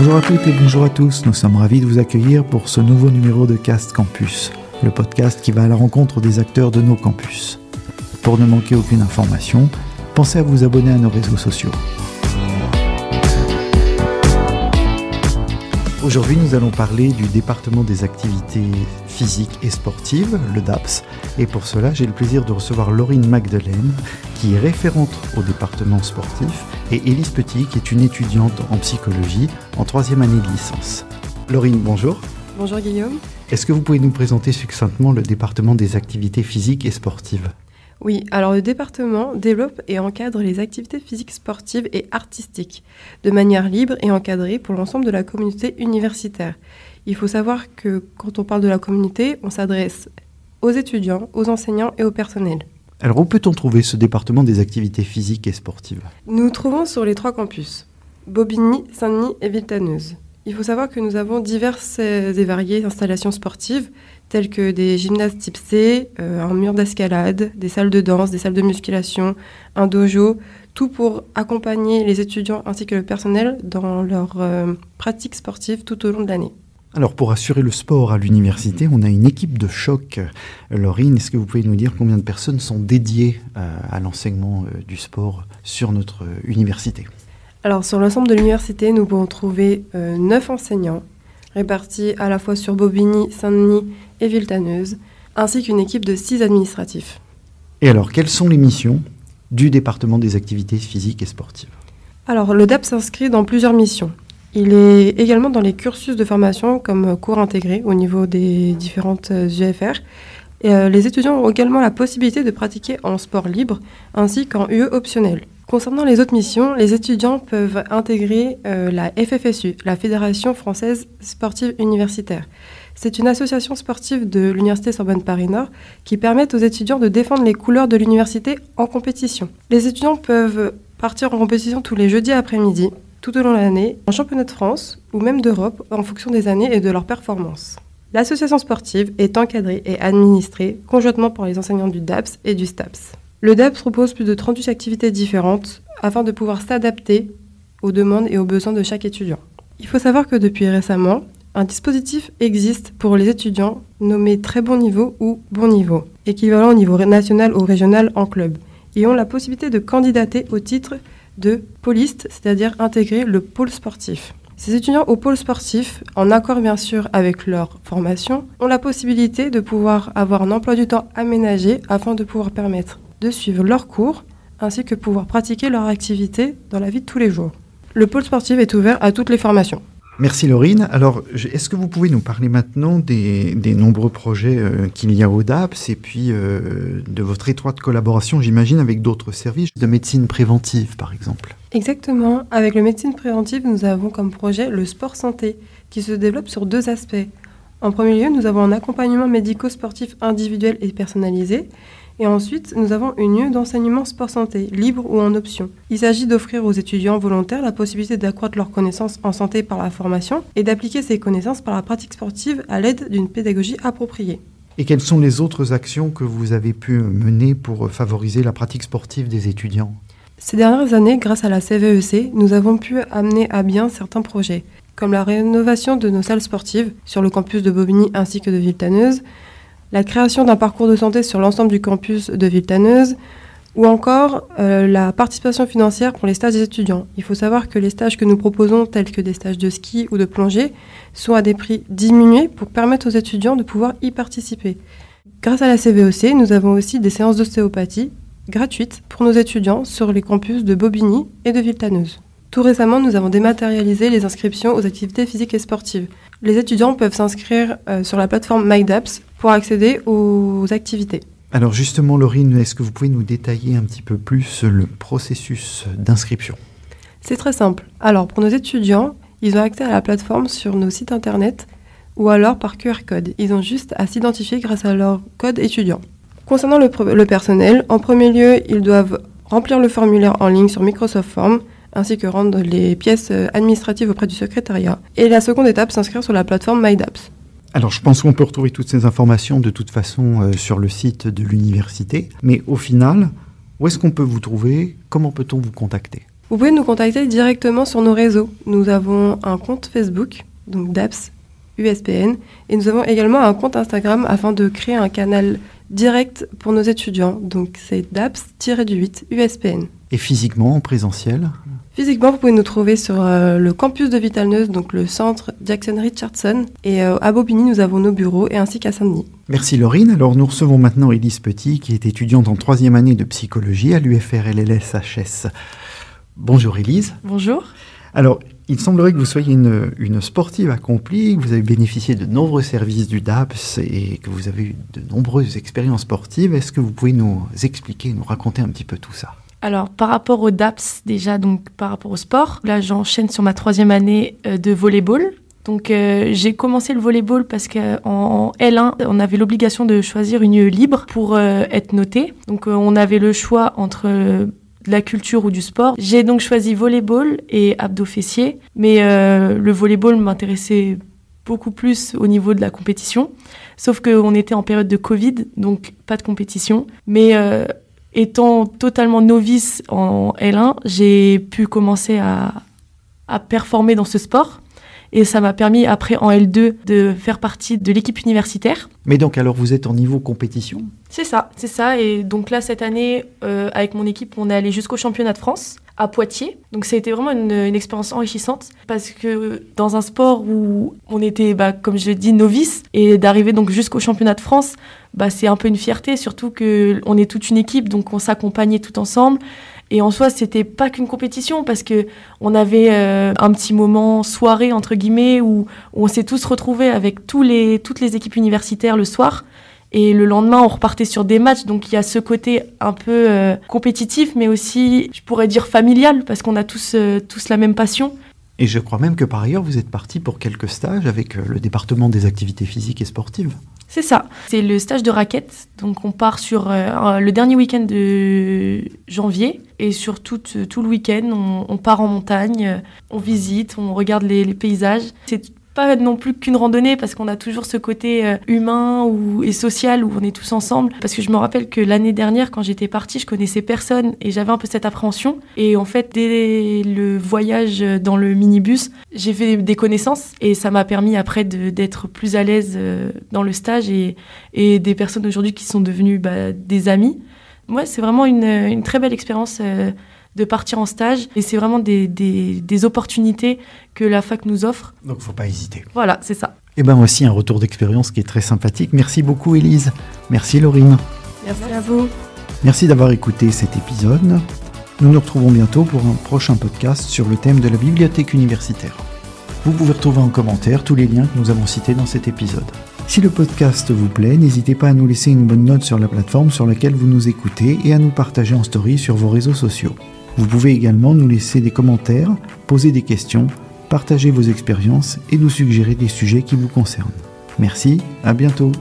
Bonjour à toutes et bonjour à tous, nous sommes ravis de vous accueillir pour ce nouveau numéro de Cast Campus, le podcast qui va à la rencontre des acteurs de nos campus. Pour ne manquer aucune information, pensez à vous abonner à nos réseaux sociaux. Aujourd'hui, nous allons parler du département des activités physiques et sportives, le DAPS. Et pour cela, j'ai le plaisir de recevoir Laurine Magdelaine, qui est référente au département sportif, et Élise Petit, qui est une étudiante en psychologie en 3e année de licence. Laurine, bonjour. Bonjour Guillaume. Est-ce que vous pouvez nous présenter succinctement le département des activités physiques et sportives ? Oui, alors le département développe et encadre les activités physiques, sportives et artistiques de manière libre et encadrée pour l'ensemble de la communauté universitaire. Il faut savoir que quand on parle de la communauté, on s'adresse aux étudiants, aux enseignants et au personnel. Alors où peut-on trouver ce département des activités physiques et sportives ? Nous nous trouvons sur les 3 campus, Bobigny, Saint-Denis et Villetaneuse. Il faut savoir que nous avons diverses et variées installations sportives, telles que des gymnases type C, un mur d'escalade, des salles de danse, des salles de musculation, un dojo, tout pour accompagner les étudiants ainsi que le personnel dans leurs pratiques sportives tout au long de l'année. Alors pour assurer le sport à l'université, on a une équipe de choc. Laurine, est-ce que vous pouvez nous dire combien de personnes sont dédiées à l'enseignement du sport sur notre université ? Alors sur l'ensemble de l'université, nous pouvons trouver 9 enseignants, répartis à la fois sur Bobigny, Saint-Denis et Villetaneuse, ainsi qu'une équipe de 6 administratifs. Et alors, quelles sont les missions du département des activités physiques et sportives ? Alors, le DAP s'inscrit dans plusieurs missions. Il est également dans les cursus de formation comme cours intégrés au niveau des différentes UFR. Et, les étudiants ont également la possibilité de pratiquer en sport libre ainsi qu'en UE optionnel. Concernant les autres missions, les étudiants peuvent intégrer la FFSU, la Fédération Française Sportive Universitaire. C'est une association sportive de l'Université Sorbonne Paris-Nord qui permet aux étudiants de défendre les couleurs de l'université en compétition. Les étudiants peuvent partir en compétition tous les jeudis après-midi, tout au long de l'année, en championnat de France ou même d'Europe en fonction des années et de leurs performances. L'association sportive est encadrée et administrée conjointement par les enseignants du DAPS et du STAPS. Le DAPS propose plus de 38 activités différentes afin de pouvoir s'adapter aux demandes et aux besoins de chaque étudiant. Il faut savoir que depuis récemment, un dispositif existe pour les étudiants nommé très bon niveau ou bon niveau, équivalent au niveau national ou régional en club. Ils ont la possibilité de candidater au titre de pôliste, c'est-à-dire intégrer le pôle sportif. Ces étudiants au pôle sportif, en accord bien sûr avec leur formation, ont la possibilité de pouvoir avoir un emploi du temps aménagé afin de pouvoir permettre de suivre leurs cours ainsi que pouvoir pratiquer leur activité dans la vie de tous les jours. Le pôle sportif est ouvert à toutes les formations. Merci Laurine. Alors, est-ce que vous pouvez nous parler maintenant des nombreux projets qu'il y a au DAPS et puis de votre étroite collaboration, j'imagine, avec d'autres services de médecine préventive, par exemple ? Exactement. Avec le médecine préventive, nous avons comme projet le sport santé qui se développe sur 2 aspects. En premier lieu, nous avons un accompagnement médico-sportif individuel et personnalisé. Et ensuite, nous avons une lieu d'enseignement sport-santé, libre ou en option. Il s'agit d'offrir aux étudiants volontaires la possibilité d'accroître leurs connaissances en santé par la formation et d'appliquer ces connaissances par la pratique sportive à l'aide d'une pédagogie appropriée. Et quelles sont les autres actions que vous avez pu mener pour favoriser la pratique sportive des étudiants ? Ces dernières années, grâce à la CVEC, nous avons pu amener à bien certains projets, comme la rénovation de nos salles sportives sur le campus de Bobigny ainsi que de Villetaneuse, la création d'un parcours de santé sur l'ensemble du campus de Villetaneuse, ou encore la participation financière pour les stages des étudiants. Il faut savoir que les stages que nous proposons, tels que des stages de ski ou de plongée, sont à des prix diminués pour permettre aux étudiants de pouvoir y participer. Grâce à la CVEC, nous avons aussi des séances d'ostéopathie gratuites pour nos étudiants sur les campus de Bobigny et de Villetaneuse. Tout récemment, nous avons dématérialisé les inscriptions aux activités physiques et sportives. Les étudiants peuvent s'inscrire sur la plateforme MyDAPS pour accéder aux activités. Alors justement, Laurine, est-ce que vous pouvez nous détailler un petit peu plus le processus d'inscription ? C'est très simple. Alors, pour nos étudiants, ils ont accès à la plateforme sur nos sites internet ou alors par QR code. Ils ont juste à s'identifier grâce à leur code étudiant. Concernant le personnel, en premier lieu, ils doivent remplir le formulaire en ligne sur Microsoft Forms, ainsi que rendre les pièces administratives auprès du secrétariat. Et la seconde étape, s'inscrire sur la plateforme MyDAPS. Alors je pense qu'on peut retrouver toutes ces informations de toute façon sur le site de l'université. Mais au final, où est-ce qu'on peut vous trouver ? Comment peut-on vous contacter ? Vous pouvez nous contacter directement sur nos réseaux. Nous avons un compte Facebook, donc DAPS USPN, et nous avons également un compte Instagram afin de créer un canal direct pour nos étudiants. Donc c'est DAPS-8 USPN. Et physiquement, en présentiel ? Physiquement, vous pouvez nous trouver sur le campus de Vitalneuse, donc le centre Jackson Richardson. Et à Bobigny, nous avons nos bureaux, et ainsi qu'à Saint-Denis. Merci Laurine. Alors nous recevons maintenant Élise Petit, qui est étudiante en 3e année de psychologie à l'UFR-LLS-HS. Bonjour Élise. Bonjour. Alors, il semblerait que vous soyez une sportive accomplie, que vous avez bénéficié de nombreux services du DAPS et que vous avez eu de nombreuses expériences sportives. Est-ce que vous pouvez nous expliquer, nous raconter un petit peu tout ça ? Alors, par rapport au DAPS, déjà, donc par rapport au sport, là, j'enchaîne sur ma 3e année de volleyball. Donc, j'ai commencé le volleyball parce qu'en L1, on avait l'obligation de choisir une lieu libre pour être noté. Donc, on avait le choix entre de la culture ou du sport. J'ai donc choisi volleyball et abdos fessiers, mais le volleyball m'intéressait beaucoup plus au niveau de la compétition. Sauf qu'on était en période de Covid, donc pas de compétition. Mais étant totalement novice en L1, j'ai pu commencer à performer dans ce sport. Et ça m'a permis, après, en L2, de faire partie de l'équipe universitaire. Mais donc, alors, vous êtes en niveau compétition ? C'est ça. Et donc là, cette année, avec mon équipe, on est allé jusqu'au championnat de France, à Poitiers. Donc ça a été vraiment une expérience enrichissante, parce que dans un sport où on était, comme je l'ai dit, novice, et d'arriver donc jusqu'au championnat de France, c'est un peu une fierté, surtout qu'on est toute une équipe, donc on s'accompagnait tout ensemble. Et en soi, c'était pas qu'une compétition, parce que on avait un petit moment soirée, entre guillemets, où on s'est tous retrouvés avec toutes les équipes universitaires le soir. Et le lendemain, on repartait sur des matchs. Donc, il y a ce côté un peu compétitif, mais aussi, je pourrais dire, familial, parce qu'on a tous la même passion. Et je crois même que par ailleurs, vous êtes parti pour quelques stages avec le département des activités physiques et sportives. C'est ça. C'est le stage de raquettes. Donc, on part sur le dernier week-end de janvier. Et sur tout le week-end, on part en montagne, on visite, on regarde les paysages. C'est pas non plus qu'une randonnée, parce qu'on a toujours ce côté humain et social où on est tous ensemble. Parce que je me rappelle que l'année dernière, quand j'étais partie, je connaissais personne et j'avais un peu cette appréhension. Et en fait, dès le voyage dans le minibus, j'ai fait des connaissances et ça m'a permis après d'être plus à l'aise dans le stage et des personnes aujourd'hui qui sont devenues des amis. Ouais, c'est vraiment une très belle expérience de partir en stage. Et c'est vraiment des opportunités que la fac nous offre. Donc, il ne faut pas hésiter. Voilà, c'est ça. Et aussi un retour d'expérience qui est très sympathique. Merci beaucoup, Élise. Merci, Laurine. Merci à vous. Merci d'avoir écouté cet épisode. Nous nous retrouvons bientôt pour un prochain podcast sur le thème de la bibliothèque universitaire. Vous pouvez retrouver en commentaire tous les liens que nous avons cités dans cet épisode. Si le podcast vous plaît, n'hésitez pas à nous laisser une bonne note sur la plateforme sur laquelle vous nous écoutez et à nous partager en story sur vos réseaux sociaux. Vous pouvez également nous laisser des commentaires, poser des questions, partager vos expériences et nous suggérer des sujets qui vous concernent. Merci, à bientôt.